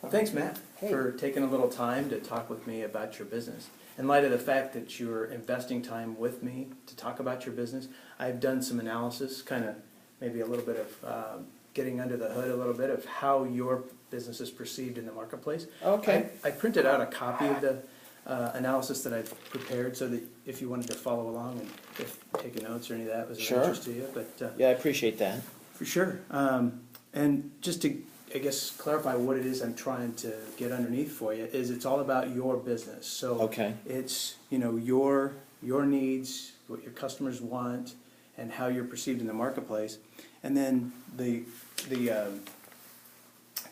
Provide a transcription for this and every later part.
Well, thanks, Matt, Hey. for taking a little time to talk with me about your business. In light of the fact that you're investing time with me to talk about your business, I've done some analysis, kind of maybe a little bit of getting under the hood a little bit of how your business is perceived in the marketplace. Okay. I printed out a copy of the analysis that I've prepared so that if you wanted to follow along and if taking notes or any of that was of Sure. interest to you. But Yeah, I appreciate that. for sure. And just to, I guess, clarify what it is I'm trying to get underneath for you is it's all about your business. So Okay. it's, you know, your needs, what your customers want, and how you're perceived in the marketplace. And then the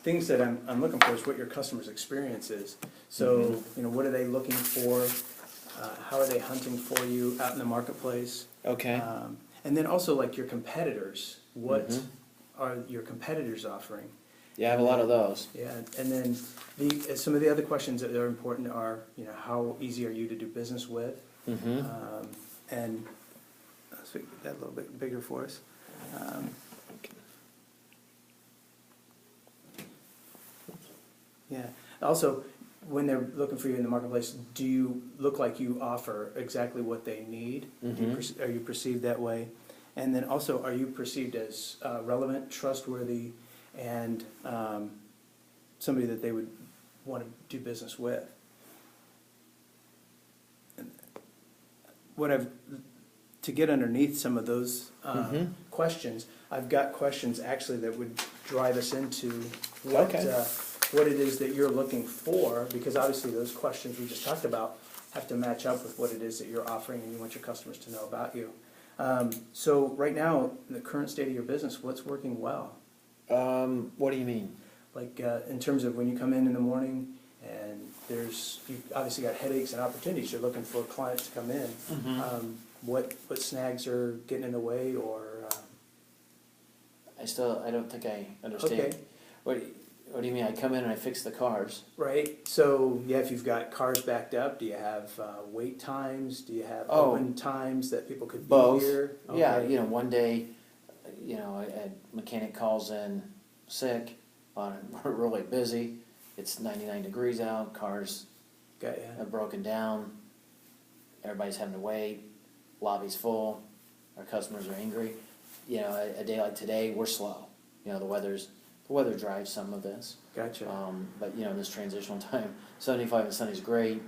things that I'm looking for is what your customer's experience is. So, you know, what are they looking for? How are they hunting for you out in the marketplace? Okay. And then also like your competitors. What are your competitors offering? Yeah, I have a lot of those. Yeah, and then some of the other questions that are important are, you know, how easy are you to do business with? And let's make that a little bit bigger for us. Yeah. Also, when they're looking for you in the marketplace, do you look like you offer exactly what they need? Are you perceived that way? And then also, are you perceived as relevant, trustworthy, and somebody that they would want to do business with? And to get underneath some of those questions, I've got questions actually that would drive us into what it is that you're looking for, because obviously those questions we just talked about have to match up with what it is that you're offering and you want your customers to know about you. So right now, in the current state of your business, what's working well? What do you mean? Like in terms of when you come in the morning and you've obviously got headaches and opportunities, you're looking for clients to come in. What snags are getting in the way, or? I don't think I understand. Okay. What do you mean? I come in and I fix the cars. Right. So yeah, if you've got cars backed up, do you have wait times? Do you have open times that people could be here? Okay. Yeah. You know, one day, you know, a mechanic calls in sick. We're really busy. It's 99 degrees out. Cars have broken down. Everybody's having to wait. Lobby's full. Our customers are angry. You know, a day like today, we're slow. You know, the weather drives some of this. Gotcha. But you know, in this transitional time, 75 and sunny is great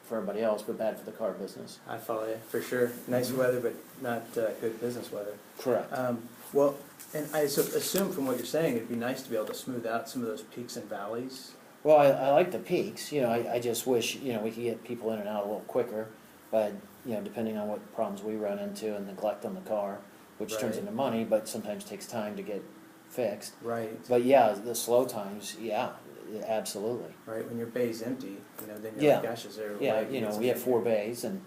for everybody else, but bad for the car business. I follow you, for sure. Nice weather, but not good business weather. Correct. Well, and I assume from what you're saying, it'd be nice to be able to smooth out some of those peaks and valleys. Well, I like the peaks. You know, I just wish, you know, we could get people in and out a little quicker. But, you know, depending on what problems we run into and neglect on the car, which turns into money, but sometimes takes time to get fixed. Right. But yeah, the slow times, yeah, absolutely. Right, when your bay's empty, you know, then you're like, gosh, is there a way to you get know, we have something 4 here? bays, and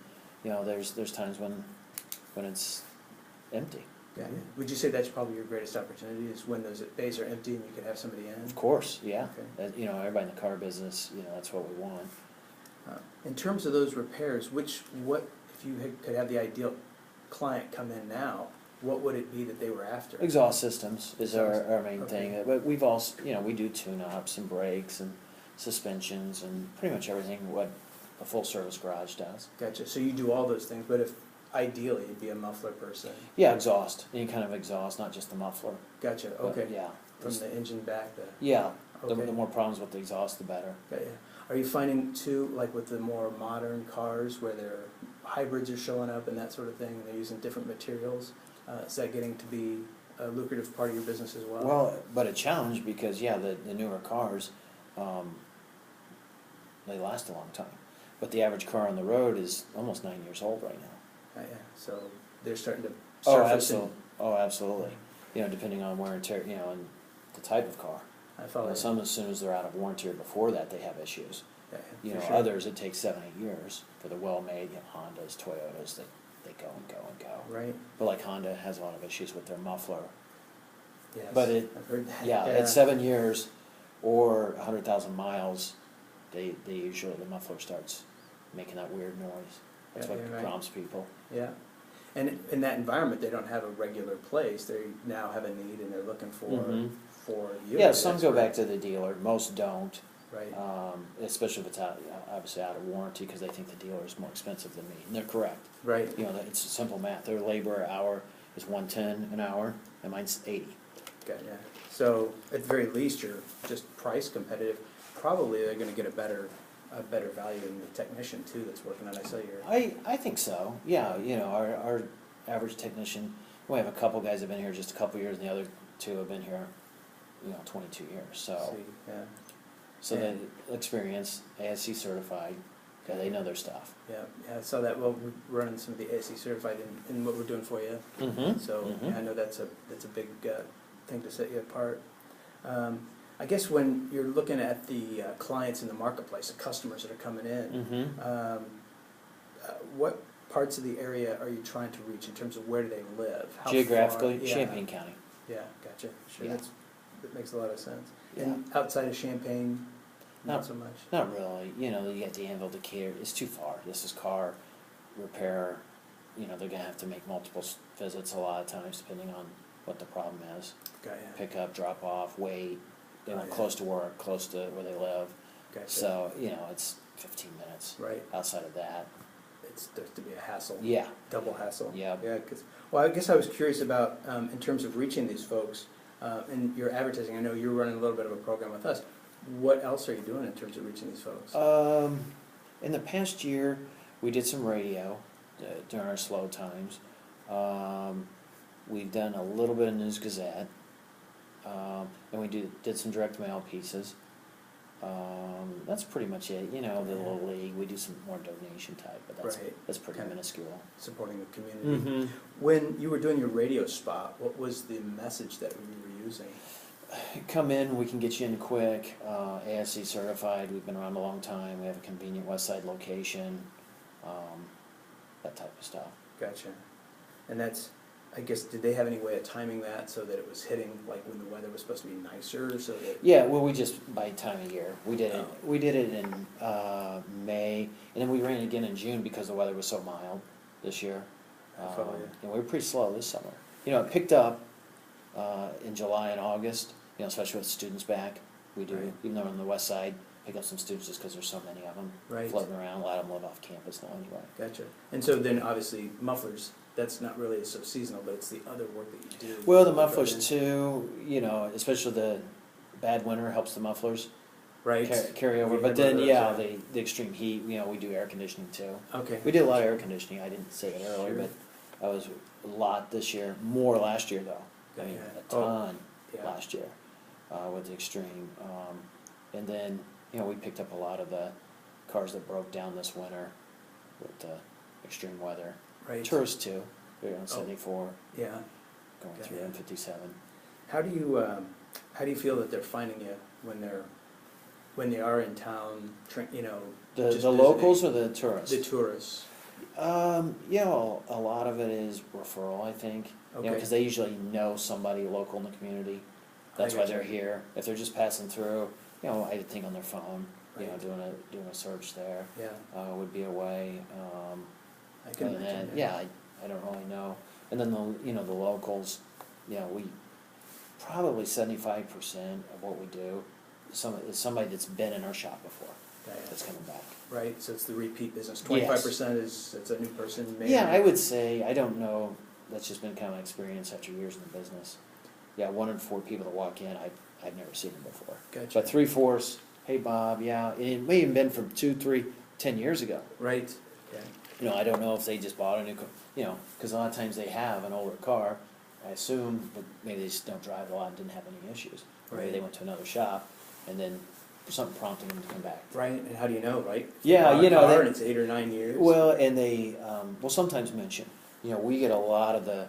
you know, there's times when it's empty. Yeah. Would you say that's probably your greatest opportunity, is when those bays are empty and you could have somebody in? Of course, yeah. Okay. You know, everybody in the car business, you know, that's what we want. In terms of those repairs, if you could have the ideal client come in now, what would it be that they were after? Exhaust systems is our main Okay. thing. But we've also, you know, we do tune-ups and brakes and suspensions and pretty much everything what a full-service garage does. Gotcha. So you do all those things, but if ideally you'd be a muffler person. Yeah, exhaust. Any kind of exhaust, not just the muffler. Gotcha. But, Okay. yeah. From the engine back. Yeah. Okay. The more problems with the exhaust, the better. Got you. Are you finding too, like with the more modern cars where their hybrids are showing up and that sort of thing, and they're using different materials? Is that getting to be a lucrative part of your business as well? Well, but a challenge because, yeah, the newer cars, they last a long time. But the average car on the road is almost 9 years old right now. Yeah. So they're starting to Oh, surface. absolutely. Oh, absolutely. You know, depending on wear and tear, you know, and the type of car. I follow you. Some, as soon as they're out of warranty or before that, they have issues. Yeah, You for know, sure. others, it takes 7, 8 years for the well-made, you know, Hondas, Toyotas, they go and go and go. Right. But like Honda has a lot of issues with their muffler. Yes. But I've heard that. Yeah, at 7 years or 100,000 miles, they usually, the muffler starts making that weird noise. That's Yeah, what you're right. prompts people. Yeah. And in that environment, they don't have a regular place. They now have a need and they're looking for for you. Yeah, some go back to the dealer, most don't. Right. Especially if it's obviously out of warranty, because they think the dealer is more expensive than me, and they're correct. Right. You know, it's simple math. Their labor hour is 110 an hour, and mine's 80. Okay, yeah. So at the very least, you're just price competitive. Probably they're gonna get a better value in the technician too that's working on your. I think so. Yeah, you know, our average technician, we have a couple guys that have been here just a couple years, and the other two have been here, 22 years. So, See, yeah. so the experience, ASC certified, yeah, they know their stuff. Yeah, yeah, I saw that. Well, we're running some of the ASC certified in what we're doing for you. Mm-hmm. So yeah, I know that's a big thing to set you apart. I guess when you're looking at the clients in the marketplace, the customers that are coming in, Mm-hmm. What parts of the area are you trying to reach in terms of where do they live? How Geographically, far? Yeah. Champaign County. Yeah, gotcha. Sure, Yeah. that makes a lot of sense. Yeah. And outside of Champaign, not so much. Not really. You know, you get Danville, Decatur. It's too far. This is car repair. You know, they're gonna have to make multiple visits a lot of times, depending on what the problem is. Got ya. Pick up, drop off, wait. They want yeah. close to work, close to where they live. Gotcha. So, it's 15 minutes. Right. Outside of that. It starts to be a hassle. Yeah. Double hassle. Yeah. Yeah. Well, I guess I was curious about in terms of reaching these folks and your advertising. I know you're running a little bit of a program with us. What else are you doing in terms of reaching these folks? In the past year, we did some radio during our slow times. We've done a little bit of News Gazette, and we did some direct mail pieces. That's pretty much it. You know, the little league. We do some more donation type, but that's pretty Kinda minuscule. Supporting the community. Mm-hmm. When you were doing your radio spot, what was the message that you were using? Come in, we can get you in quick. ASC certified. We've been around a long time. We have a convenient West Side location. That type of stuff. Gotcha. And that's, I guess, did they have any way of timing that so that it was hitting like when the weather was supposed to be nicer, so that? Yeah, well, we just by time of year we did it. Oh. We did it in May, and then we ran it again in June because the weather was so mild this year. I follow you. And we were pretty slow this summer. You know, it picked up in July and August. You know, especially with students back. We do, Right. even though we're on the west side, pick up some students just because there's so many of them Right. floating around. A lot of them live off campus now anyway. Gotcha. And so then obviously mufflers, that's not really so seasonal, but it's the other work that you do. Well, the mufflers too. You know, especially the bad winter helps the mufflers. Right. Carry over. We But had then, one of yeah, those, the extreme heat, we do air conditioning too. Okay. We did a lot of air conditioning. I didn't say it earlier, Sure. but I was a lot this year. More last year, though. I mean, Yeah. a ton Yeah. last year with the extreme. And then, we picked up a lot of the cars that broke down this winter with the extreme weather. Right. Tourists, too. They're on 74, Yeah. going Okay. through M57. How do you feel that they're finding you when they are in town? The just locals or visiting? the tourists? The tourists. A lot of it is referral, I think. Okay. Because they usually know somebody local in the community. That's why gotcha. they're here. If they're just passing through, I think on their phone, Right. doing a search there Yeah. would be a way. I can And imagine. then, I don't really know. And then the locals, we probably 75% of what we do is somebody that's been in our shop before Yeah, yeah. that's coming back. Right, so it's the repeat business. 25% it's a new person. Maybe. Yeah, I would say, I don't know, that's just been kind of my experience after years in the business. Yeah, 1 in 4 people that walk in, I've never seen them before. Gotcha. But 3/4, hey Bob, yeah, and it may have been from 2, 3, 10 years ago. Right. Yeah. I don't know if they just bought a new car, because a lot of times they have an older car, I assume, but maybe they just don't drive a lot and didn't have any issues. Maybe Right. they went to another shop, and then something prompted them to come back. Right, and how do you know, right? Yeah, Bought a car they- and it's 8 or 9 years. Well, and they will sometimes mention, we get a lot of the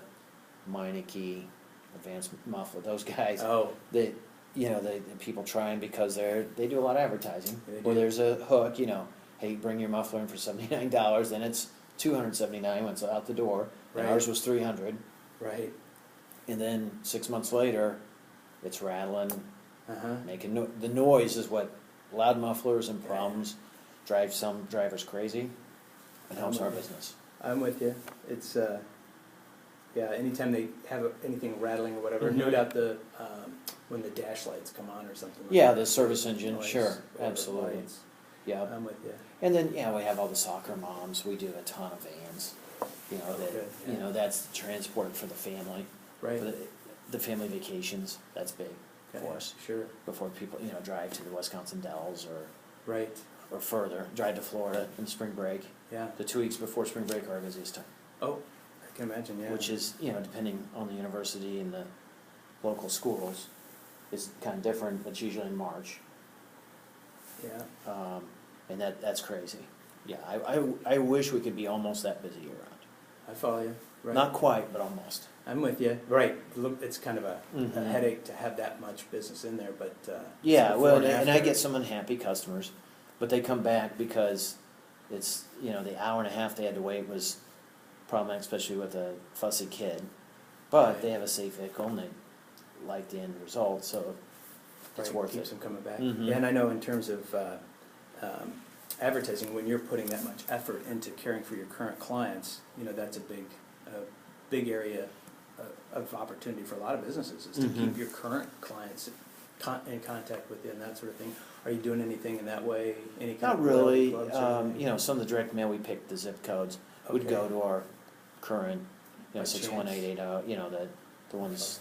Meineke, Advanced Muffler, those guys. Oh, That the people trying because they do a lot of advertising. They Where do. there's a hook, hey, bring your muffler in for $79, then it's $279 when it's out the door. And Right. ours was $300, right. and then 6 months later, it's rattling, Uh-huh. making the noise is what loud mufflers and problems drive some drivers crazy, and helps our business. I'm with you. It's, anytime they have anything rattling or whatever, Mhm. no doubt when the dash lights come on or something. Like Yeah, that. the service engine, Noise sure, over absolutely. lights. Yeah. I'm with you. And then, yeah, we have all the soccer moms. We do a ton of vans. You know, that, Good, yeah. you know, that's transport for the family. Right. For the family vacations, that's big Okay, for us. Sure. Before people, you know, drive to the Wisconsin Dells Right. or further, drive to Florida in spring break. Yeah. The 2 weeks before spring break are our busiest time. Oh, I can imagine, yeah. Which is, you know, depending on the university and the local schools, is kind of different. It's usually in March. Yeah. And that's crazy. Yeah, I wish we could be almost that busy year round. I follow you. Right. Not quite, but almost. I'm with you. Right. Look, it's kind of a Mhm. headache to have that much business in there, but Yeah, before well, and and I after. get some unhappy customers, but they come back because it's, you know, the hour and a half they had to wait was problematic, especially with a fussy kid. But Right. they have a safe vehicle and they like the end result, so it's Right, worth keeps it. them coming back. Mhm. Yeah, and I know in terms of advertising, when you're putting that much effort into caring for your current clients, you know, that's a big area of opportunity for a lot of businesses, is to Mhm. keep your current clients in contact with you and that sort of thing. Are you doing anything in that way? Any kind Not of really. clubs or anything? You know, some of the direct mail we picked, the zip codes, would Okay. go to our current, you know, By 61880, you know, the ones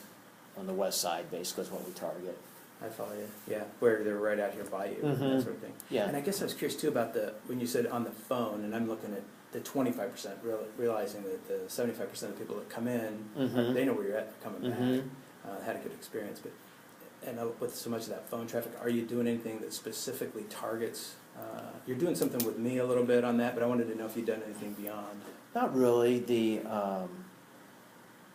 on the west side basically is what we target. I follow you. Yeah, where they're right out here by you, Mhm. that sort of thing. Yeah. And I guess I was curious too about when you said on the phone, and I'm looking at the 25%, realizing that the 75% of the people that come in, Mhm. they know where you're at, they're coming Mhm. back, had a good experience. But with so much of that phone traffic, are you doing anything that specifically targets? You're doing something with me a little bit on that, but I wanted to know if you've done anything beyond. Not really.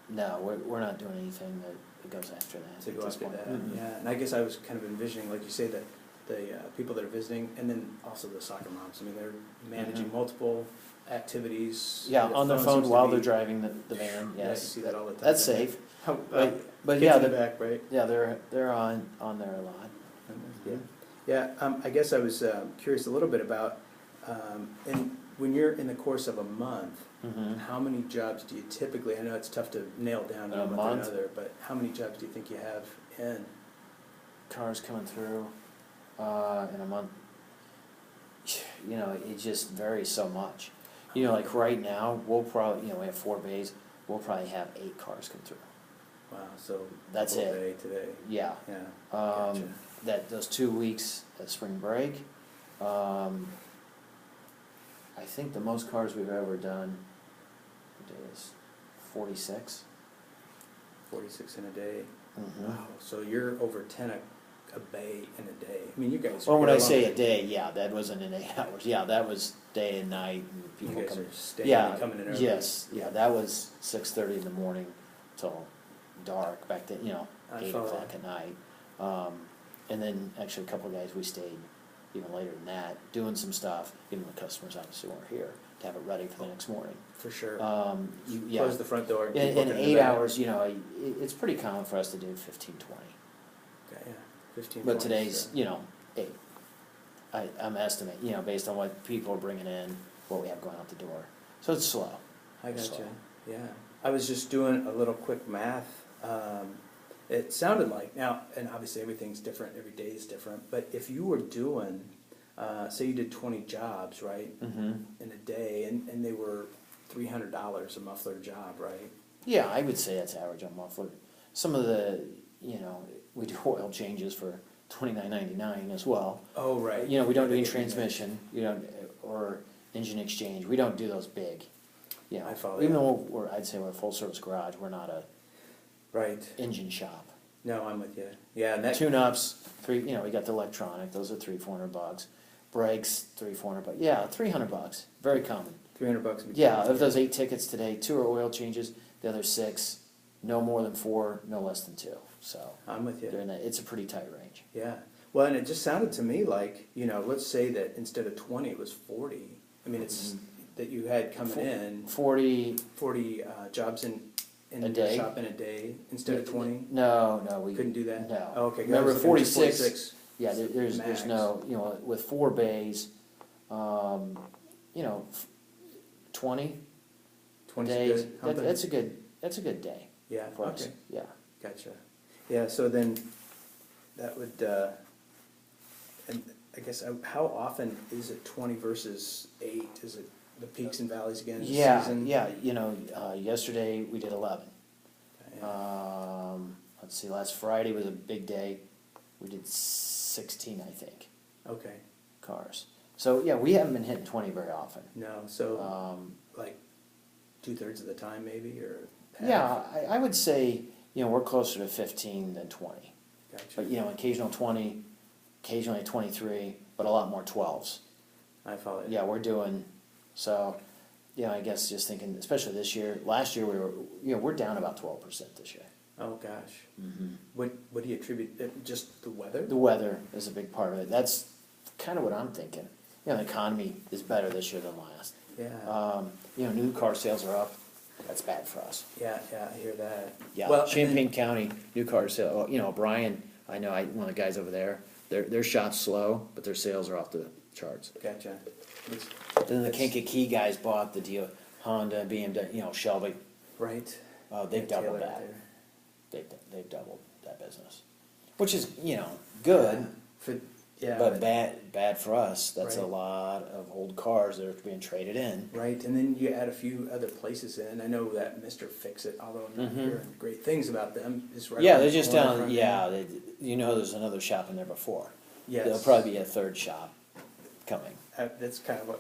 No, we're not doing anything that goes after that. To at go this after point. that, Mhm. yeah. And I guess I was kind of envisioning, like you say, that the people that are visiting, and then also the soccer moms. I mean, they're managing Mhm. multiple activities. Yeah, on their phone seems to while be- they're driving the van. Yeah, you Yes, see that all the time. that's safe. How, But kids yeah, in the back, right? yeah, they're on there a lot. Yeah, yeah. I guess I was curious a little bit about, when you're in the course of a month, Mhm. how many jobs do you typically? I know it's tough to nail down In a one or month? another, but how many jobs do you think you have in? Cars coming through in a month. You know, it just varies so much. You know, like right now, we'll probably, you know, we have 4 bays. We'll probably have 8 cars come through. Wow, so That's full it. day today. Yeah. Yeah. Um, Gotcha. those 2 weeks at spring break. I think the most cars we've ever done is 46. 46 in a day. Mhm. Wow. So you're over 10 a bay in a day. I mean, you guys. Well, when I you're say alone. a day, yeah, that wasn't in 8 hours. Yeah, that was day and night, and You people guys coming. are staying Yeah, and coming in early. yes, yeah, that was 6:30 in the morning till dark back then. You know, I 8 follow o'clock that. at night. And then actually a couple of guys we stayed even later than that, doing some stuff. Even the customers obviously weren't here to have it ready for the next morning. For sure. Yeah. Close the front door. And In keep looking in the 8 back. hours, you know, it's pretty common for us to do 15, 20. Okay, yeah. 15. But 20, today's, so. you know, 8. I'm estimating, you know, based on what people are bringing in, what we have going out the door. So it's slow. I It's gotcha. slow. Yeah. I was just doing a little quick math. It sounded like, now, and obviously everything's different, every day is different, but if you were doing, say you did 20 jobs, right, Mm-hmm. in a day, and they were $300 a muffler job, right? Yeah, I would say that's average on muffler. Some of the, you know, we do oil changes for $29.99 as well. Oh, right. You know, we don't do Yeah, any they get transmission, you know, or engine exchange. We don't do those big. You know, I follow even you. though I'd say we're a full service garage, we're not a Right. engine shop. No, I'm with you. Yeah, and that. Tune-ups, you know, we got the electronic, those are $300-400. Brakes, $300-400. Yeah, $300, very common. $300 a Yeah, of those 8 tickets today, 2 are oil changes, the other 6, no more than 4, no less than 2. So I'm with you. it's a pretty tight range. Yeah. Well, and it just sounded to me like, you know, let's say that instead of 20, it was 40. I mean, it's Mhm. that you had coming in 40 40 jobs in A your day? shop in a day instead of 20. No, we Couldn't do that. No. Oh, okay. 'cause I Remember, was looking at 46. Yeah, there's max. no, you know, with 4 bays, you know, 20 20 days. good. Humping? That's a good day Yeah. for us. Okay. Yeah. Gotcha. Yeah. So then, that would, and I guess, how often is it 20 versus 8? Is it the peaks and valleys again this season? Yeah, yesterday we did 11. Yeah. Let's see, last Friday was a big day. We did 16, I think, Okay. cars. So, yeah, we haven't been hitting 20 very often. No, so like 2/3 of the time maybe, or half? Yeah, I would say, we're closer to 15 than 20. Gotcha. But, occasional 20, occasionally 23, but a lot more 12s. I follow you. Yeah, we're doing, so, I guess just thinking, especially this year. Last year we were, we're down about 12% this year. Oh, gosh. Mm-hmm. What do you attribute, just the weather? The weather is a big part of it. That's kind of what I'm thinking. The economy is better this year than last. Yeah. New car sales are up. That's bad for us. Yeah, I hear that. Yeah, Well, Champaign County, new car sales, Brian, I know, one of the guys over there, their shop's slow, but their sales are off the charts. Gotcha. Then the Kankakee guys bought the deal, Honda, BMW, Shelby. Right. They've Yeah, doubled Taylor that. there. They've doubled that business, which is good, Yeah. but bad for us. That's a Right. lot of old cars that are being traded in. Right, and then you add a few other places in. I know that Mr. Fix-It, although I'm not hearing great things about them, is right. Yeah, around they're the just corner down. from Yeah, me. there's another shop in there before. Yes. There'll probably be a third shop coming. That's kind of what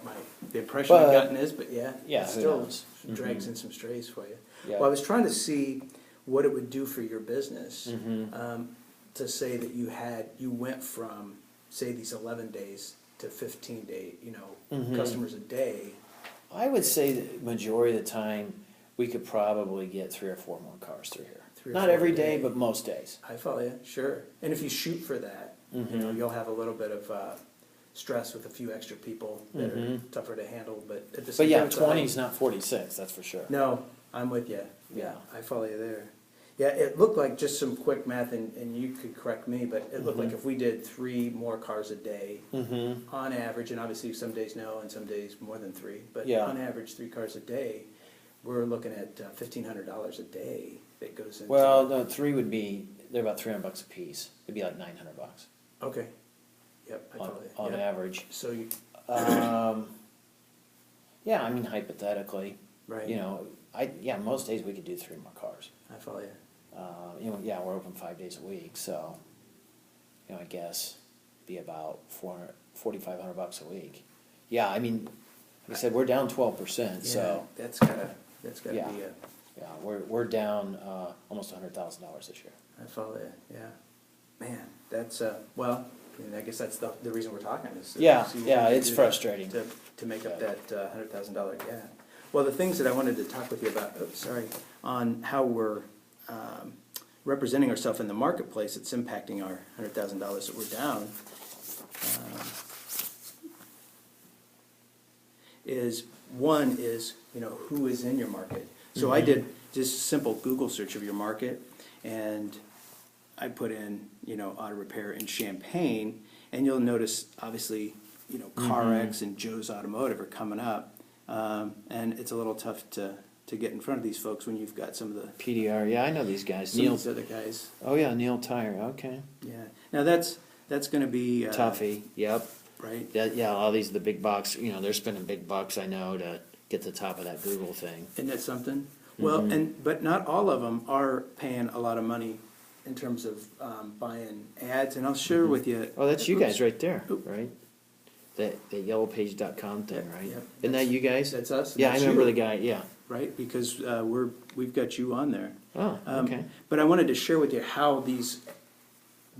the impression I've But- gotten is, but yeah, Yeah, it who still knows? drags in some strays for you. Yeah. Well, I was trying to see what it would do for your business Mm-hmm. to say that you went from, say, these 11 days to 15-day, Mm-hmm. customers a day. I would say that majority of the time we could probably get 3 or 4 more cars through here. 3 or Not 4 every a day, day. but most days. I follow you, sure. And if you shoot for that, Mhm. you'll have a little bit of stress with a few extra people that are Mhm. tougher to handle. But at the But same yeah, time, it's a 20 high- is not 46, that's for sure. No, I'm with you. Yeah. I follow you there. Yeah, it looked like, just some quick math, and you could correct me, but it looked like if we did 3 more cars a day, Mm-hmm. on average, and obviously some days no, and some days more than 3, but Yeah. on average 3 cars a day, we're looking at $1,500 a day that goes into. Well, no, 3 would be, they're about $300 a piece. It'd be like $900 Okay. Yep, I on, follow you. on Yep. average. So you, Yeah, I mean, hypothetically, right. most days we could do 3 more cars. I follow you. Yeah, we're open 5 days a week, so, I guess be about $4,500 a week. Yeah, I mean, like I said, we're down 12%, so, Yeah, that's gotta Yeah. be yeah, we're down, almost $100,000 this year. I follow you, yeah. Man, that's, well, I mean, I guess that's the reason we're talking is. to Yeah, see what yeah, we can it's do frustrating. To make up that $100,000 gap. Well, the things that I wanted to talk with you about, on how we're representing ourselves in the marketplace, it's impacting our $100,000 that we're down, is, one is, who is in your market. So I did just a simple Google search of your market, and I put in, auto repair in Champaign, and you'll notice, obviously, CarX and Joe's Automotive are coming up, and it's a little tough to get in front of these folks when you've got some of the PDR, yeah, I know these guys. some of these other guys. Oh yeah, Neil Tire, okay. Yeah. Now that's going to be Tuffy, yep. right? Yeah, all these, the big bucks, they're spending big bucks, I know, to get the top of that Google thing. Isn't that something? Well, but not all of them are paying a lot of money in terms of buying ads, and I'll share with you. Oh, that's you guys right there, Oop. right? That yellowpage.com thing, right? Yep. Isn't that you guys? That's us. Yeah, I That's remember you, the guy, yeah. right, because we've got you on there. Oh, okay. But I wanted to share with you how these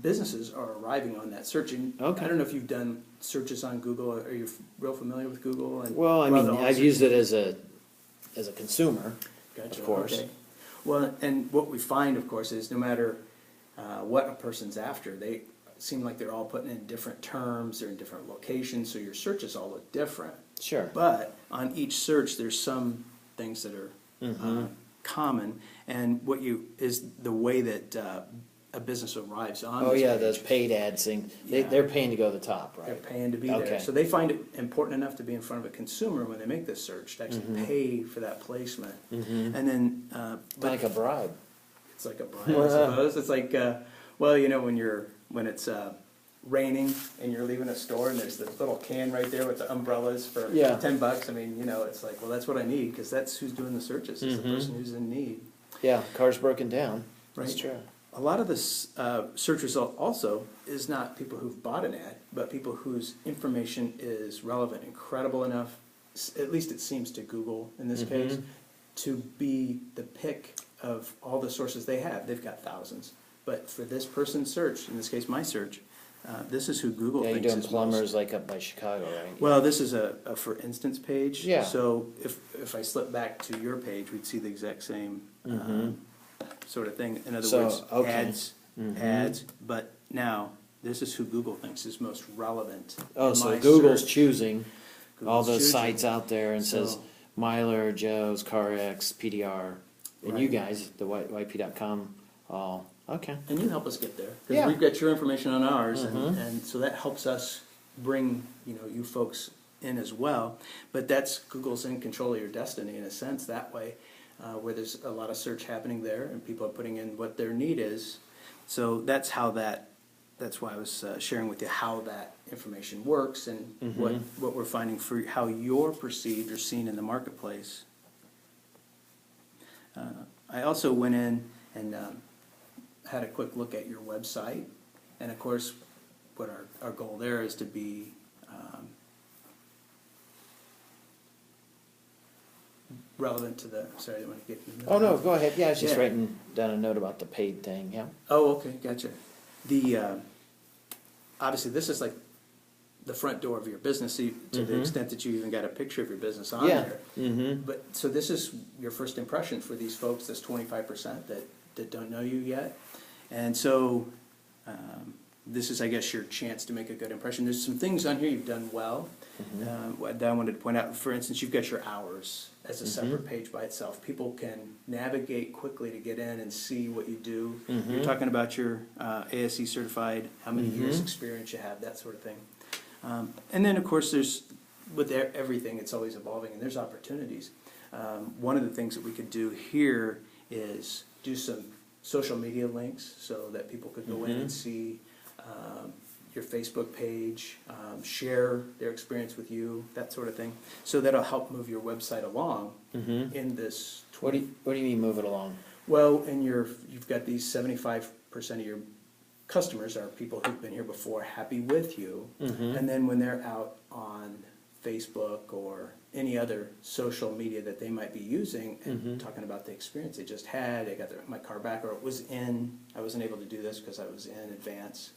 businesses are arriving on that search. And Okay. I don't know if you've done searches on Google. Are you real familiar with Google? And Well, I mean, the I've used it as a consumer, Gotcha, of course. okay. Well, and what we find, of course, is no matter what a person's after, they seem like they're all putting in different terms, they're in different locations, so your searches all look different. Sure. But on each search, there's some things that are common, and is the way that a business arrives on Oh this yeah, page. those paid ads thing, Yeah. they're paying to go to the top, They're right? paying to be Okay. there. So they find it important enough to be in front of a consumer when they make this search, to actually pay for that placement. And then, but Like a bribe. it's like a bribe, I suppose. It's like, when you're when it's raining and you're leaving a store and there's the little can right there with the umbrellas for Yeah. $10. I mean, it's like, well, that's what I need because that's who's doing the searches. Is the person who's in need. Yeah, car's broken down. That's Right. true. A lot of this search result also is not people who've bought an ad, but people whose information is relevant and credible enough, at least it seems to Google in this case, to be the pick of all the sources they have. They've got thousands. But for this person's search, in this case my search, this is who Google Yeah, you're thinks doing is plumbers most. like up by Chicago, right? Well, this is a for instance page. Yeah. So if I slip back to your page, we'd see the exact same sort of thing. In other So, words, okay. ads. But now this is who Google thinks is most relevant. Oh, in so my Google's search. choosing all Google's those choosing. sites out there and says So- Myler, Joe's, CarX, PDR, and you Right. guys, the YP.com, all, okay. And you help us get there because Yeah. we've got your information on ours, and so that helps us bring you folks in as well. But that's Google's in control of your destiny in a sense that way, where there's a lot of search happening there and people are putting in what their need is. So that's how that's why I was sharing with you how that information works and what we're finding for how you're perceived or seen in the marketplace. I also went in and had a quick look at your website, and of course, what our goal there is to be relevant to the. Sorry, I didn't want to get. Oh, no, go ahead. Yeah, I was just Yeah. writing down a note about the paid thing, yeah. Oh, okay, gotcha. The obviously this is like the front door of your business to the extent that you even got a picture of your business on Yeah. there. Mm-hmm. But so this is your first impression for these folks, this 25% that don't know you yet, and so this is, I guess, your chance to make a good impression. There's some things on here you've done well that I wanted to point out. For instance, you've got your hours as a separate page by itself. People can navigate quickly to get in and see what you do. You're talking about your ASE certified, how many years experience you have, that sort of thing. And then, of course, there's with everything, it's always evolving, and there's opportunities. One of the things that we could do here is do some social media links so that people could go in and see your Facebook page, share their experience with you, that sort of thing. So that'll help move your website along in this. What do you mean move it along? Well, you've got these 75% of your customers are people who've been here before, happy with you, and then when they're out on Facebook or any other social media that they might be using and talking about the experience they just had, they got my car back, or I wasn't able to do this because I was in advance.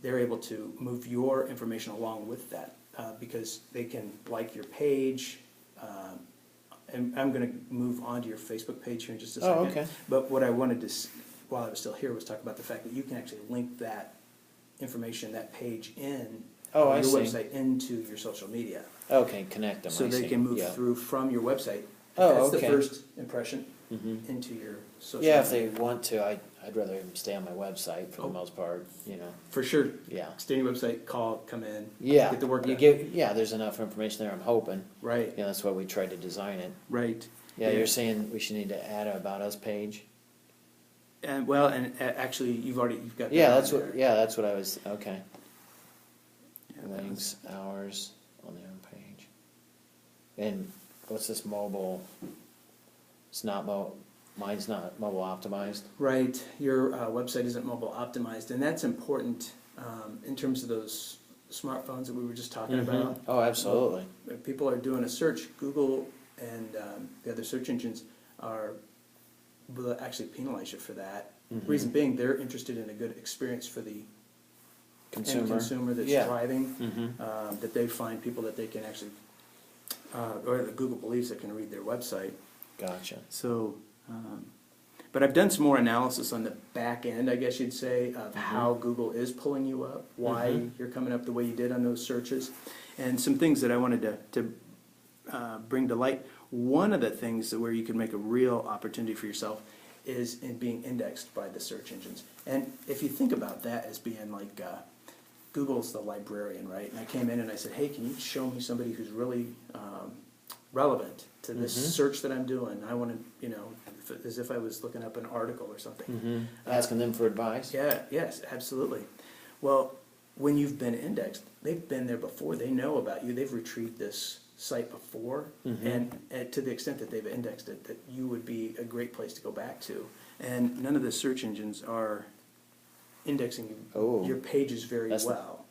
They're able to move your information along with that because they can like your page. And I'm going to move on to your Facebook page here in just a second. Oh, okay. But what I wanted to, while I was still here, was talk about the fact that you can actually link that information, that page in Oh, I your see. website into your social media. Okay, connect them. So I they see. can move Yeah. through from your website. Oh, That's okay. the first impression into your social Yeah, if media. they want to, I'd rather them stay on my website for the most part, For sure. Yeah. Stay on your website, call, come in, Yeah. get the work you done. Yeah, there's enough information there, I'm hoping. Right, That's why we tried to design it. right. Yeah, you're saying we should need to add a About Us page? And actually, you've got that Yeah, on that's there. that's what I was, okay. Yeah, Links, hours on the home page. And what's this mobile? It's not mine's not mobile optimized. Right, your website isn't mobile optimized, and that's important in terms of those smartphones that we were just talking about. Oh, absolutely. If people are doing a search, Google and the other search engines will actually penalize you for that. Reason being, they're interested in a good experience for the end consumer that's Yeah. driving, that they find people that they can actually, or that Google believes that can read their website. Gotcha. So, but I've done some more analysis on the back end, I guess you'd say, of how Google is pulling you up, why you're coming up the way you did on those searches, and some things that I wanted to bring to light. One of the things where you can make a real opportunity for yourself is in being indexed by the search engines. And if you think about that as being like Google's the librarian, right? And I came in and I said, hey, can you show me somebody who's really relevant to this search that I'm doing. I want to, as if I was looking up an article or something. Asking them for advice? Yeah, yes, absolutely. Well, when you've been indexed, they've been there before. They know about you. They've retrieved this site before, and to the extent that they've indexed it, that you would be a great place to go back to. And none of the search engines are indexing your pages very well.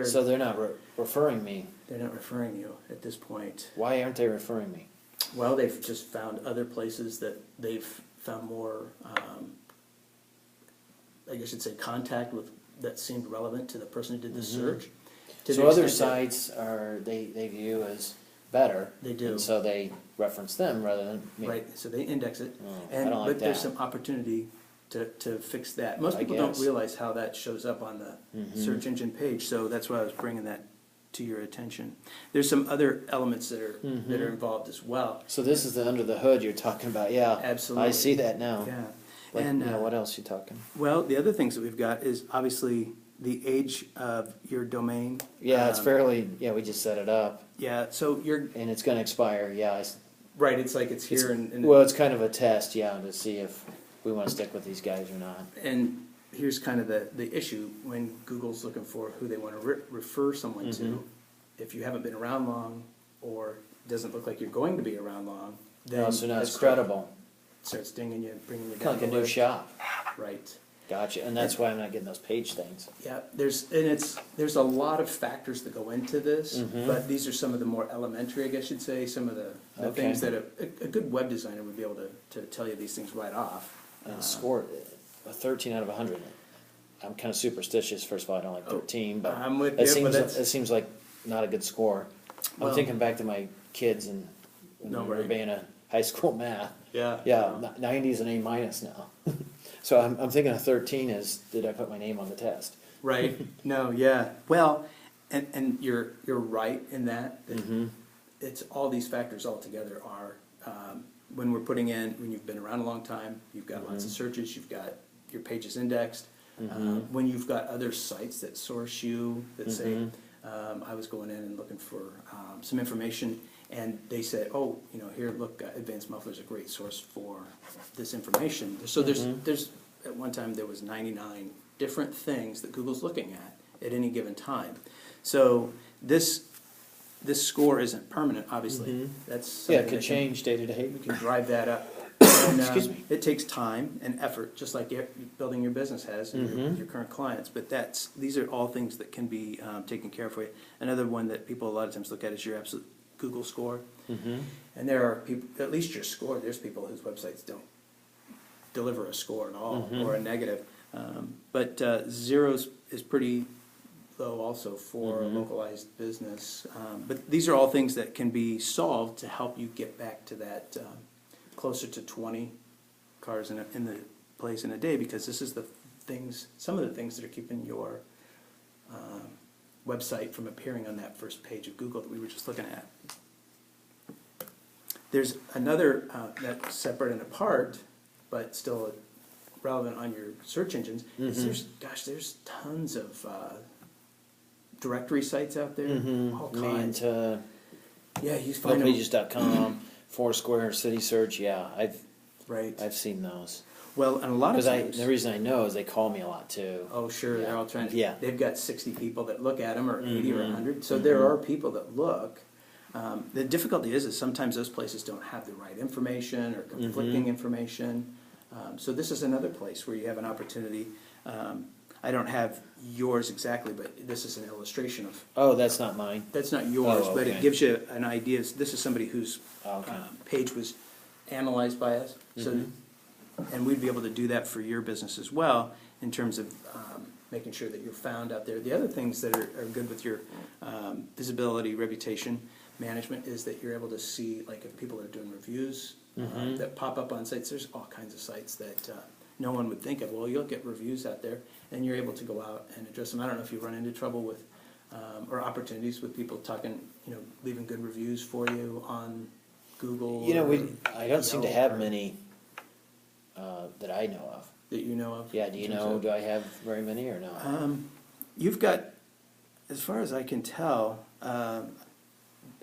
So they're not referring me. They're not referring you at this point. Why aren't they referring me? Well, they've just found other places that they've found more, I guess you'd say, contact with that seemed relevant to the person who did the search. So other sites they view as better. They do. And so they reference them rather than me. Right, so they index it. I don't like but there's that. some opportunity to fix that. Most people don't realize how that shows up on the search engine page, so that's why I was bringing that to your attention. There's some other elements that are involved as well. So this is the under the hood you're talking about, yeah. Absolutely. I see that now. Yeah. Like, And what else you talking? well, the other things that we've got is obviously the age of your domain. Yeah, it's fairly, we just set it up. Yeah, so you're And it's going to expire, right. It's like it's here, well, it's kind of a test, to see if we want to stick with these guys or not. And here's kind of the issue when Google's looking for who they want to refer someone to. If you haven't been around long, or doesn't look like you're going to be around long, then So now it's credible. starts dinging you, bringing you down. Kind of like a new shop. Right. Gotcha, and that's why I'm not getting those page things. Yeah, there's a lot of factors that go into this, but these are some of the more elementary, I guess you'd say, some of the things that a good web designer would be able to tell you these things right off. And score a 13 out of 100. I'm kind of superstitious. First of all, I don't like 13, but I'm with it you, but it seems like not a good score. Well, I'm thinking back to my kids and when we were being a high school math. Yeah. 90 is an A minus now. So I'm thinking a 13 is, did I put my name on the test? Right. No. Yeah. Well, and you're right in that. It's all these factors all together are when we're putting in, when you've been around a long time, you've got lots of searches, you've got your pages indexed. When you've got other sites that source you that say, I was going in and looking for some information, and they said, oh, here, look, Advanced Muffler is a great source for this information. So there's at one time there was 99 different things that Google's looking at any given time. So this score isn't permanent, obviously. That's it could change day to day. We can drive that up. And, Excuse me. It takes time and effort, just like building your business has and your current clients. But these are all things that can be taken care of for you. Another one that people a lot of times look at is your absolute Google score. And there are people, at least your score, there's people whose websites don't deliver a score at all or a negative. But 0 is pretty low also for a localized business. But these are all things that can be solved to help you get back to that closer to 20 cars in the place in a day, because this is some of the things that are keeping your website from appearing on that first page of Google that we were just looking at. There's another that's separate and apart, but still relevant on your search engines. There's tons of directory sites out there, all kinds. You find Pages.com, Foursquare, City Search. I've seen those. Well, and a lot of times, the reason I know is they call me a lot too. Oh, sure, they're all trying to. Yeah. They've got 60 people that look at them, or 80 or 100. So there are people that look. The difficulty is sometimes those places don't have the right information or conflicting information. So this is another place where you have an opportunity. I don't have yours exactly, but this is an illustration of. Oh, that's not mine. That's not yours, Oh, but okay. it gives you an idea. This is somebody whose page was analyzed by us. So, and we'd be able to do that for your business as well in terms of making sure that you're found out there. The other things that are good with your visibility, reputation management is that you're able to see, like, if people are doing reviews that pop up on sites. There's all kinds of sites that no one would think of. Well, you'll get reviews out there, and you're able to go out and address them. I don't know if you run into trouble with or opportunities with people talking, leaving good reviews for you on Google. I don't seem to have many that I know of. That you know of? Yeah, do I have very many or no? You've got, as far as I can tell,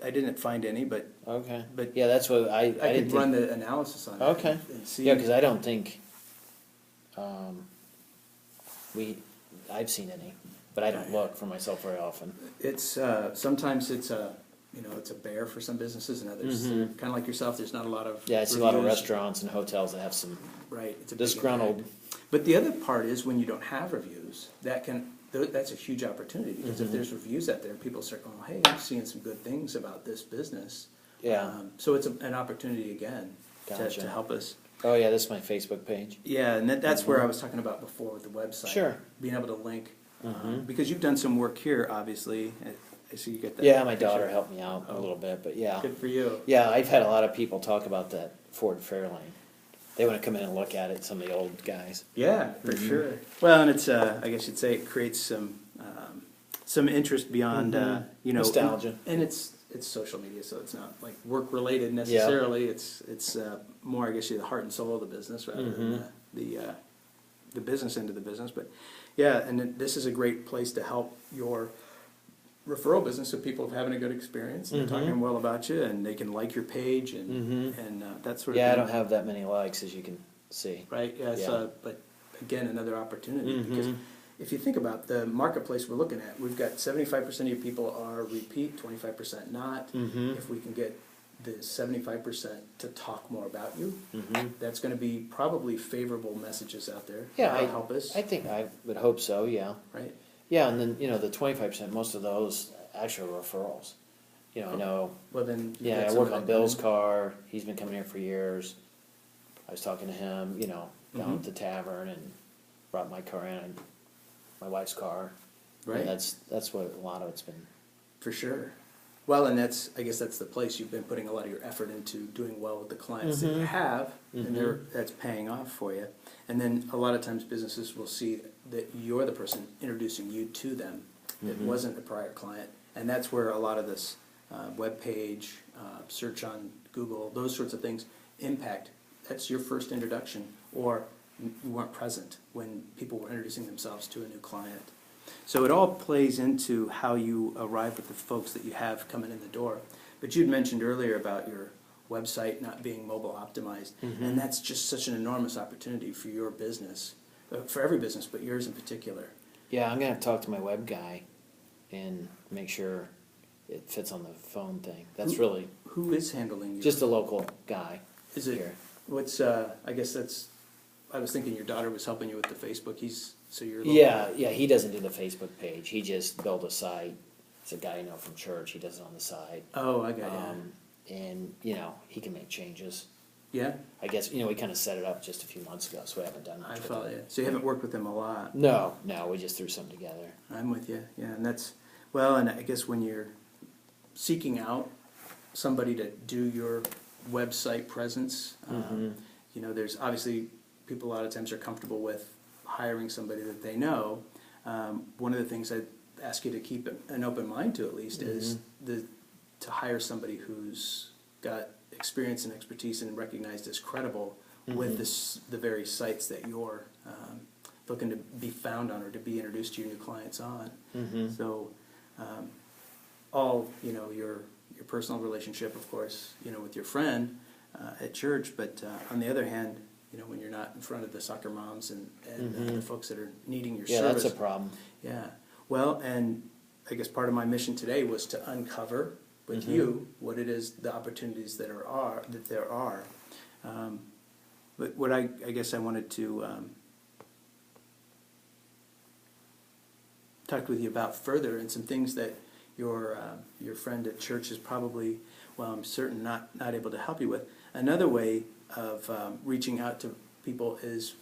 I didn't find any, but Okay. But Yeah, that's what I I didn't could run think. the analysis on it. Okay. And see. Yeah, because I don't think I've seen any, but I don't look for myself very often. It's, sometimes it's a, it's a bear for some businesses and others. Mhm. Kind of like yourself, there's not a lot of Yeah, I see a lot of reviews. restaurants and hotels that have some Right, it's a big disgruntled. impact. But the other part is when you don't have reviews, that's a huge opportunity, because if Mhm. there's reviews out there, people start going, hey, I'm seeing some good things about this business. Yeah. So it's an opportunity again Gotcha. to help us. Oh yeah, this is my Facebook page. Yeah, and that's where Mhm. I was talking about before with the website. Sure. Being able to link, Mhm. because you've done some work here, obviously. I see you get that. Yeah, my picture. daughter helped me out a Oh. little bit, but yeah. Good for you. Yeah, I've had a lot of people talk about that Ford Fairlane. They want to come in and look at it, some of the old guys. Yeah, for Mhm. sure. Well, and it's, I guess you'd say it creates some interest beyond, Mhm. you know. Nostalgia. And it's social media, so it's not like work related necessarily. It's more, I guess, the heart and soul of the business rather than the business end of the business. But yeah, and this is a great place to help your referral business if people are having a good experience and they're talking well about you, and they can like your page and that sort of Yeah, I thing. don't have that many likes, as you can see. Right, yeah, so, but again, another opportunity, because if you think about the marketplace we're looking at, we've got 75% of your people are repeat, 25% not. If we can get the 75% to talk more about you, that's gonna be probably favorable messages out there. Yeah, That'll help us, I think I would hope so, yeah. right? Yeah, and then, the 25%, most of those actually are referrals. I know, Well, then. you've yeah, got I some work of on that Bill's coming. car, he's been coming here for years. I was talking to him, down Mhm. at the tavern, and brought my car in, my wife's car. Right. And that's what a lot of it's been. For sure. Well, and I guess that's the place you've been putting a lot of your effort into doing well with the clients that you have, and that's paying off for you. And then a lot of times businesses will see that you're the person introducing you to them that wasn't a prior client, and that's where a lot of this web page, search on Google, those sorts of things impact. That's your first introduction, or you weren't present when people were introducing themselves to a new client. So it all plays into how you arrive with the folks that you have coming in the door. But you'd mentioned earlier about your website not being mobile optimized, and that's just such an enormous opportunity for your business, for every business, but yours in particular. Yeah, I'm gonna have to talk to my web guy and make sure it fits on the phone thing. That's really Who is handling you? just a local guy Is it, here. I guess I was thinking your daughter was helping you with the Facebook, so you're local. Yeah, he doesn't do the Facebook page. He just built a site. It's a guy I know from church. He does it on the side. Oh, I got And, he can make changes. yeah. I guess, we kind of set it up just a few months ago, so we haven't done I much with follow it. you. So you haven't worked with them a lot. No, we just threw something together. I'm with you, yeah, and and I guess when you're seeking out somebody to do your website presence, there's obviously people a lot of times are comfortable with hiring somebody that they know. One of the things I'd ask you to keep an open mind to, at least, is to hire somebody who's got experience and expertise and recognized as credible with the very sites that you're looking to be found on or to be introduced to your new clients on. So all your personal relationship, of course, with your friend at church, but on the other hand, when you're not in front of the soccer moms and the folks that are needing your Yeah, service. that's a problem. Yeah. Well, and I guess part of my mission today was to uncover with you what it is, the opportunities that there are. But what I guess I wanted to talk with you about further, and some things that your friend at church is probably, well, I'm certain not able to help you with. Another way of reaching out to people is,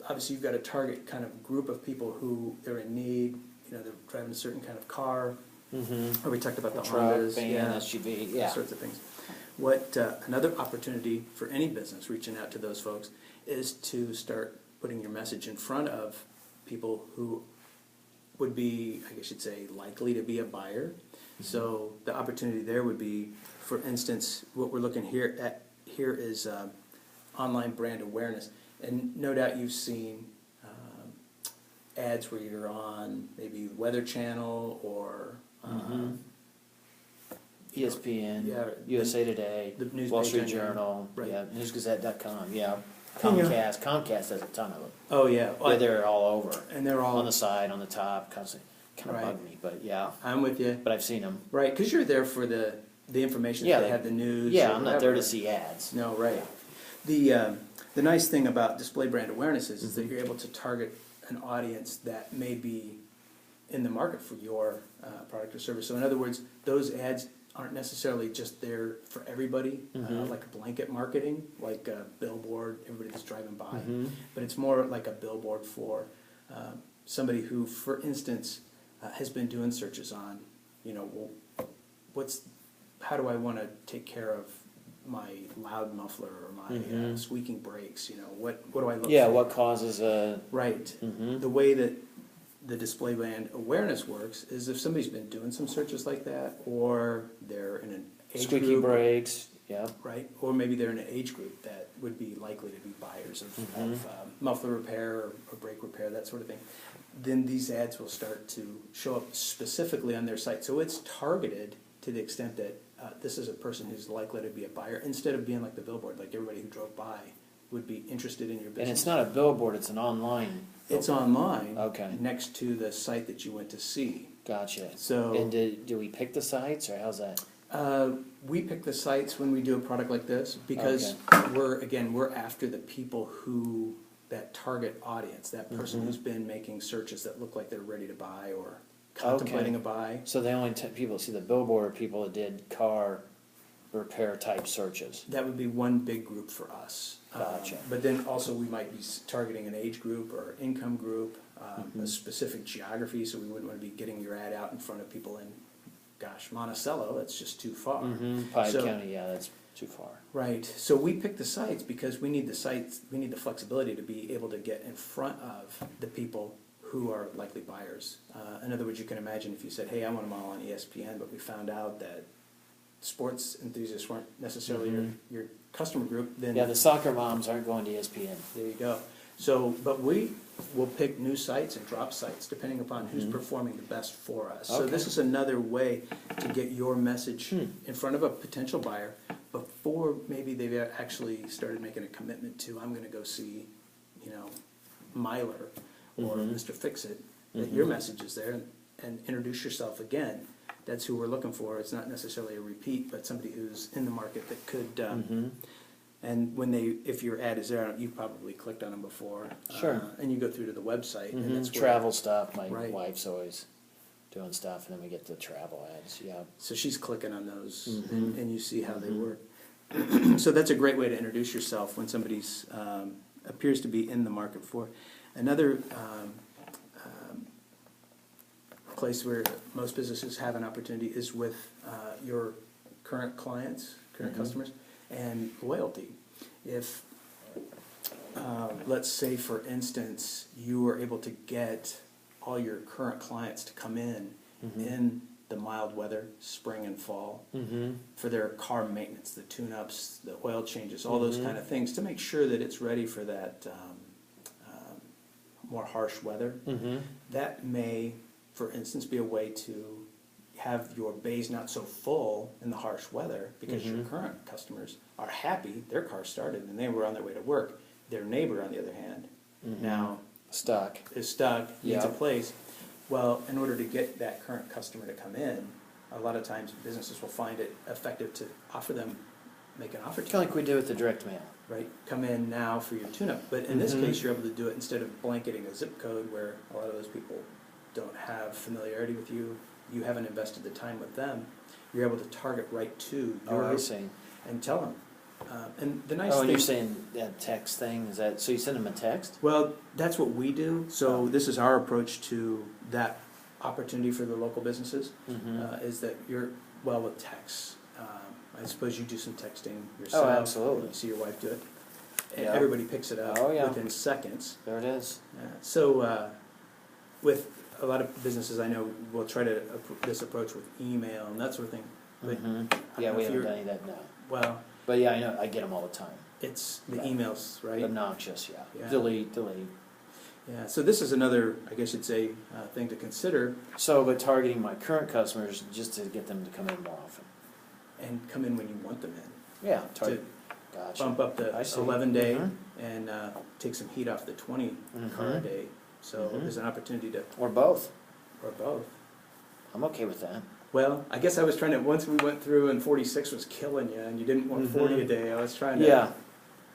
obviously you've got a target kind of group of people who they're in need, they're driving a certain kind of car, or we talked about the Truck, Hondas, van, SUV, yeah. those sorts of things. What another opportunity for any business reaching out to those folks is to start putting your message in front of people who would be, I guess you'd say, likely to be a buyer. So the opportunity there would be, for instance, what we're looking here is online brand awareness. And no doubt you've seen ads where you're on maybe Weather Channel or ESPN, yeah, USA Today, the news Wall page Street on your- Journal, right. yeah, newsgazette.com, yeah. And you- Comcast has a ton of them. Oh, yeah. Yeah, they're all over. And they're all, On the side, on the top, constantly. Kind of Right. bug me, but yeah. I'm with you. But I've seen them. Right, because you're there for the information, Yeah, if they have the news. Yeah, or I'm not there to whatever. see ads. No, right. The nice thing about display brand awareness is that you're able to target an audience that may be in the market for your product or service. So in other words, those ads aren't necessarily just there for everybody, like blanket marketing, like a billboard, everybody that's driving by. But it's more like a billboard for somebody who, for instance, has been doing searches on, well, how do I want to take care of my loud muffler or my squeaking brakes? What do I look Yeah, for? what causes a... Right. The way that the display brand awareness works is if somebody's been doing some searches like that, or they're in an age Squeaky group, brakes, yeah. right? Or maybe they're in an age group that would be likely to be buyers of muffler repair or brake repair, that sort of thing. Then these ads will start to show up specifically on their site. So it's targeted to the extent that this is a person who's likely to be a buyer, instead of being like the billboard, like everybody who drove by would be interested in your business. And it's not a billboard, it's an online. It's online, Okay. next to the site that you went to see. Gotcha. So And do we pick the sites, or how's that? we pick the sites when we do a product like this because we're after the people who, that target audience, that person who's been making searches that look like they're ready to buy or contemplating a buy. So the only people that see the billboard are people that did car repair type searches. That would be one big group for us. Gotcha. But then also we might be targeting an age group or income group, a specific geography, so we wouldn't want to be getting your ad out in front of people in, Monticello, that's just too far. Pike So- County, yeah, that's too far. Right, so we pick the sites because we need the flexibility to be able to get in front of the people who are likely buyers. In other words, you can imagine if you said, hey, I want them all on ESPN, but we found out that sports enthusiasts weren't necessarily your customer group, then Yeah, the soccer moms aren't going to ESPN. there you go. So, but we will pick new sites and drop sites depending upon who's performing the best for us. So Okay. this is another way to get your message in front of a potential buyer before maybe they've actually started making a commitment to, I'm gonna go see, Myler or Mr. Fix-It, that your message is there, and introduce yourself again. That's who we're looking for. It's not necessarily a repeat, but somebody who's in the market that could, and if your ad is there, you've probably clicked on them before. Sure. And you go through to the website, and that's where. Travel stuff, my Right. wife's always doing stuff, and then we get the travel ads, yeah. So she's clicking on those, and you see how they work. So that's a great way to introduce yourself when somebody's appears to be in the market for. Another place where most businesses have an opportunity is with your current clients, current customers, and loyalty. If, let's say, for instance, you were able to get all your current clients to come in the mild weather, spring and fall, for their car maintenance, the tune-ups, the oil changes, all those kind of things, to make sure that it's ready for that more harsh weather. That may, for instance, be a way to have your bays not so full in the harsh weather, because your current customers are happy, their car started and they were on their way to work. Their neighbor, on the other hand, now Stuck. is stuck, needs a Yep. place. Well, in order to get that current customer to come in, a lot of times businesses will find it effective to offer them, make an offer to Kind of like we do with the direct mail. right? Come in now for your tune-up. But in this case, you're able to do it instead of blanketing a zip code where a lot of those people don't have familiarity with you. You haven't invested the time with them. You're able to target right to Oh, your I see. and tell them. And the nice Oh, and thing. you're saying that text thing, is that, so you send them a text? Well, that's what we do. So this is our approach to that opportunity for the local businesses, is that you're well with text. I suppose you do some texting yourself. Oh, absolutely. You see your wife do it. Yeah. Everybody picks it up Oh, yeah. within seconds. There it is. So with a lot of businesses I know will try to this approach with email and that sort of thing. But I Yeah, don't know we if haven't you're- done any of that now. Well, But yeah, I know, I get them all the time. it's the Right. emails, right? Obnoxious, yeah. Yeah. Delete. Yeah. So this is another, I guess you'd say, thing to consider. So, but targeting my current customers just to get them to come in more often. and come in when you want them in. Yeah, To gotcha. bump up the I see. 11-day Mhm. and take some heat off the 20 car a Mhm. day. So Mhm. there's an opportunity to, Or both. or both. I'm okay with that. Well, I guess I was trying to, once we went through and 46 was killing you and you didn't want 40 a Mhm. day, I was trying to Yeah,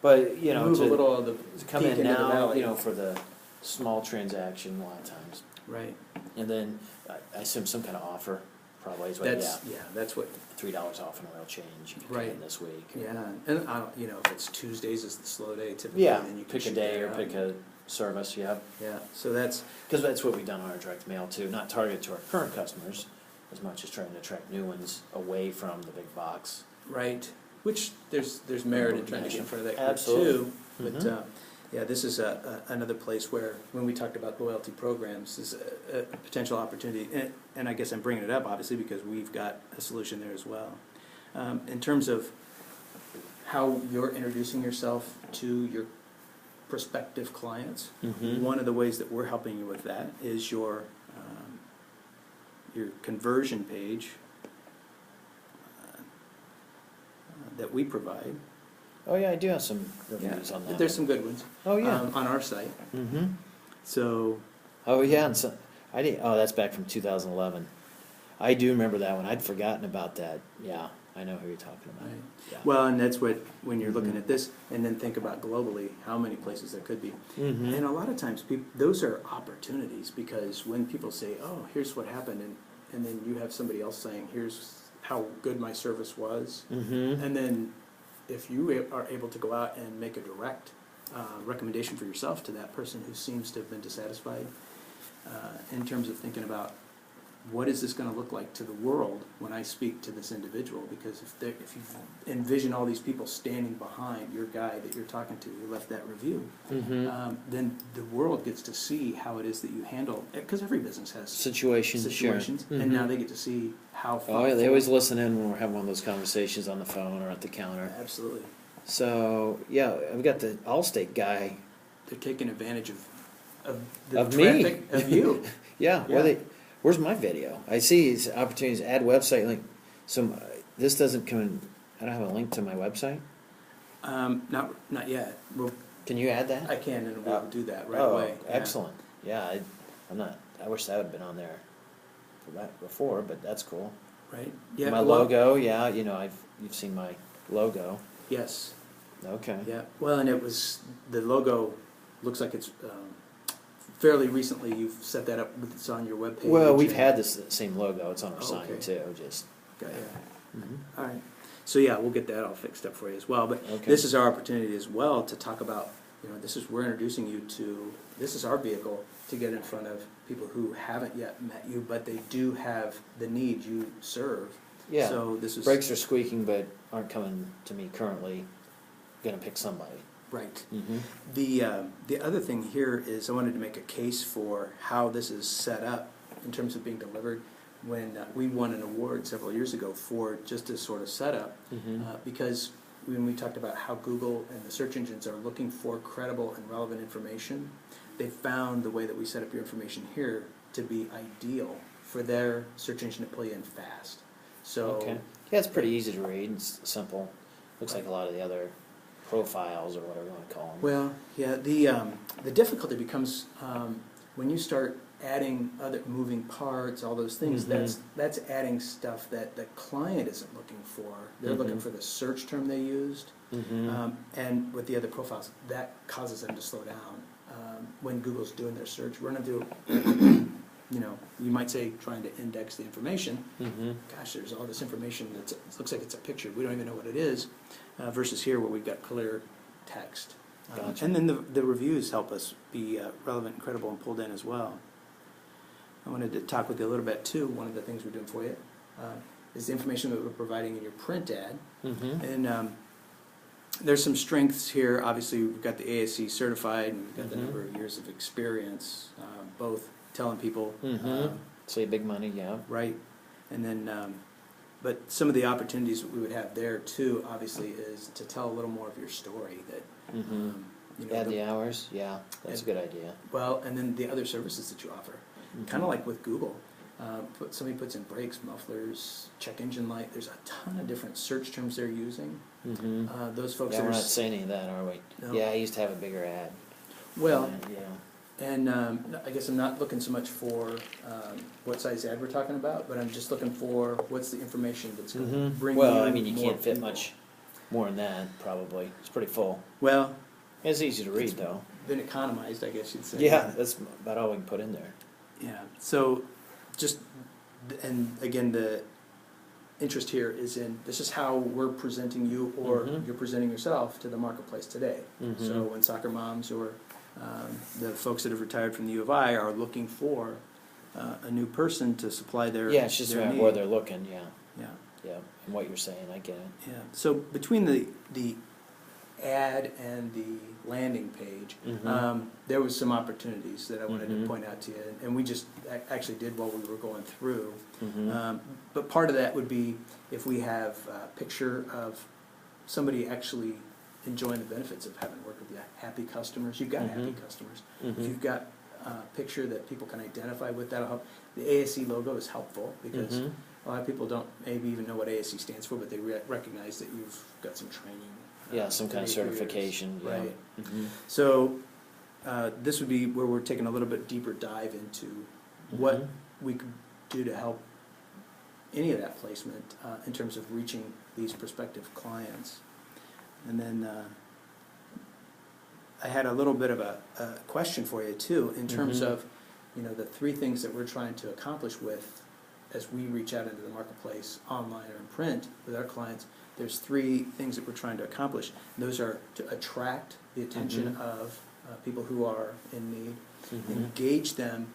but, you know, move a to little of the come peak in into the now, valley. you know, for the small transaction a lot of times. Right. And then I assume some kind of offer probably is what, yeah, That's what, $3 off an oil change if you Right. can this week. yeah. And, you know, if it's Tuesdays is the slow day typically, Yeah, then you can pick a shoot day that or out. pick a service, yeah. Yeah, so that's, Because that's what we've done on our direct mail too, not targeted to our current customers as much as trying to attract new ones away from the big box. right, which there's merit in trying to get in front of that group Absolutely. too. But, Mhm. yeah, this is another place where, when we talked about loyalty programs, is a potential opportunity. And I guess I'm bringing it up, obviously, because we've got a solution there as well. In terms of how you're introducing yourself to your prospective clients, Mhm. one of the ways that we're helping you with that is your conversion page that we provide. Oh yeah, I do have some reviews on that. There's some good ones. Oh yeah. On our site. Mm-hmm. So, Oh yeah, and so I did. Oh, that's back from 2011. I do remember that one. I'd forgotten about that. Yeah, I know who you're talking about. right. Yeah. Well, and that's what, when you're looking Mhm. at this, and then think about globally, how many places there could be. Mhm. And a lot of times, those are opportunities, because when people say, oh, here's what happened, and then you have somebody else saying, here's how good my service was, Mhm. and then if you are able to go out and make a direct recommendation for yourself to that person who seems to have been dissatisfied, in terms of thinking about, what is this going to look like to the world when I speak to this individual? Because if you envision all these people standing behind your guy that you're talking to who left that review, Mhm. then the world gets to see how it is that you handle, because every business has Situations. situations, Sure. and now Mhm. they get to see how Oh yeah, they thoughtful- always listen in when we're having one of those conversations on the phone or at the counter. Absolutely. So yeah, I've got the Allstate guy. They're taking advantage of the Of me. traffic of you. Yeah. Yeah. Well, where's my video? I see these opportunities. Add website link. So this doesn't come in. I don't have a link to my website. Not yet. Well, Can you add that? I can, and we'll do that right Oh, away. Yeah. excellent. Yeah, I'm not. I wish that would have been on there for that before, but that's cool. Right. Yeah. My well, logo. Yeah, you know, you've seen my logo. Yes. Okay. Yeah. Well, and the logo looks like it's fairly recently. You've set that up. It's on your webpage. Well, we've and- had this same logo. It's on our Oh, sign okay. too. Just. Got ya. Mhm. All right. So yeah, we'll get that all fixed up for you as well. But Okay. this is our opportunity as well to talk about, we're introducing you to, this is our vehicle to get in front of people who haven't yet met you, but they do have the need you serve. Yeah. So this is. Brakes are squeaking, but aren't coming to me currently. Gonna pick somebody. Right. Mm-hmm. The other thing here is I wanted to make a case for how this is set up in terms of being delivered. When we won an award several years ago for just this sort of setup, Mhm. because when we talked about how Google and the search engines are looking for credible and relevant information, they found the way that we set up your information here to be ideal for their search engine to play in fast. So, Okay. Yeah, it's pretty easy to read. It's simple. Looks like a lot of the other profiles or whatever you want to call them. well, yeah, the difficulty becomes when you start adding other moving parts, all those things. Mhm. That's adding stuff that the client isn't looking for. They're looking Mhm. for the search term they used, Mm-hmm. and with the other profiles, that causes them to slow down when Google's doing their search. We're going to do, you might say trying to index the information. Mm-hmm. Gosh, there's all this information that looks like it's a picture. We don't even know what it is, versus here where we've got clear text. Gotcha. And then the reviews help us be relevant and credible and pulled in as well. I wanted to talk with you a little bit too. One of the things we're doing for you is the information that we're providing in your print ad. Mm-hmm. And there's some strengths here. Obviously, we've got the ASC certified, and we've got the Mhm. number of years of experience, both telling people, Mm-hmm. Save big money, yeah. right, and then, but some of the opportunities that we would have there too, obviously, is to tell a little more of your story. That Mm-hmm. Add the hours, yeah, that's a good idea. well, and then the other services that you offer, Mhm. kind of like with Google. Somebody puts in brakes, mufflers, check engine light. There's a ton of different search terms they're using. Those folks Yeah, that we're are not saying any of that, are we? No. Yeah, I used to have a bigger ad. well, Yeah. and I guess I'm not looking so much for what size ad we're talking about, but I'm just looking for what's the information that's going to bring Well, you I mean, you more can't fit people. much more than that, probably. It's pretty full. Well, It's easy to read, It's- though. been economized, I guess you'd say. Yeah, that's about all we can put in there. Yeah. So, just and again, the interest here is in this is how we're presenting you, or you're presenting yourself to the marketplace today. So when soccer moms or the folks that have retired from the U of I are looking for a new person to supply their Yeah, it's just their about need. where they're looking, yeah. Yeah. Yeah, and what you're saying, I get it. Yeah. So between the ad and the landing page, there was some opportunities that I wanted to point out to you, and we just actually did while we were going through. But part of that would be if we have a picture of somebody actually enjoying the benefits of having worked with you, happy customers. You've got happy customers. If you've got a picture that people can identify with, that'll help. The ASE logo is helpful because a lot of people don't maybe even know what ASE stands for, but they recognize that you've got some training. Yeah, some kind of certification. Yeah. Right. So this would be where we're taking a little bit deeper dive into what we could do to help any of that placement in terms of reaching these prospective clients. And then I had a little bit of a question for you too, in terms of the three things that we're trying to accomplish with as we reach out into the marketplace, online or in print, with our clients. There's three things that we're trying to accomplish. And those are to attract the attention of people who are in need, engage them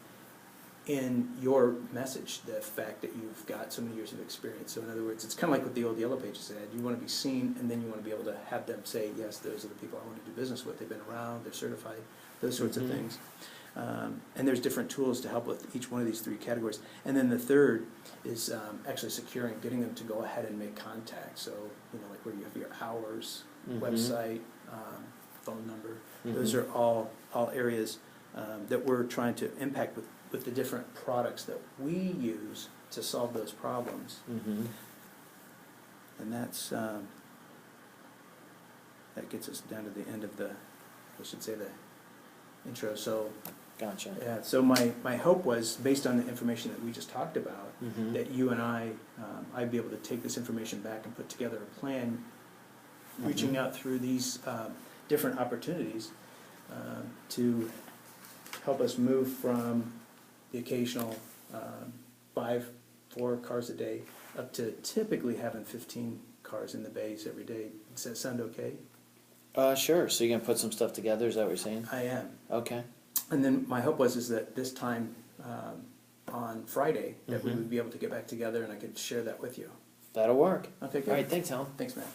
in your message, the fact that you've got so many years of experience. So in other words, it's kind of like what the old Yellow Pages said. You want to be seen, and then you want to be able to have them say, yes, those are the people I want to do business with. They've been around, they're certified, those sorts of things. And there's different tools to help with each one of these three categories. And then the third is actually securing, getting them to go ahead and make contact. So, like where you have your hours, website, phone number. Those are all areas that we're trying to impact with the different products that we use to solve those problems. And that's that gets us down to the end of the intro. So Gotcha. yeah, so my hope was, based on the information that we just talked about, that you and I'd be able to take this information back and put together a plan, reaching out through these different opportunities to help us move from the occasional 5-4 cars a day up to typically having 15 cars in the bays every day. Does that sound okay? Sure. So you're going to put some stuff together, is that what you're saying? I am. Okay. And then my hope is that this time on Friday that we would be able to get back together and I could share that with you. That'll work. Okay, good. All right, thanks, Helen. Thanks, Matt.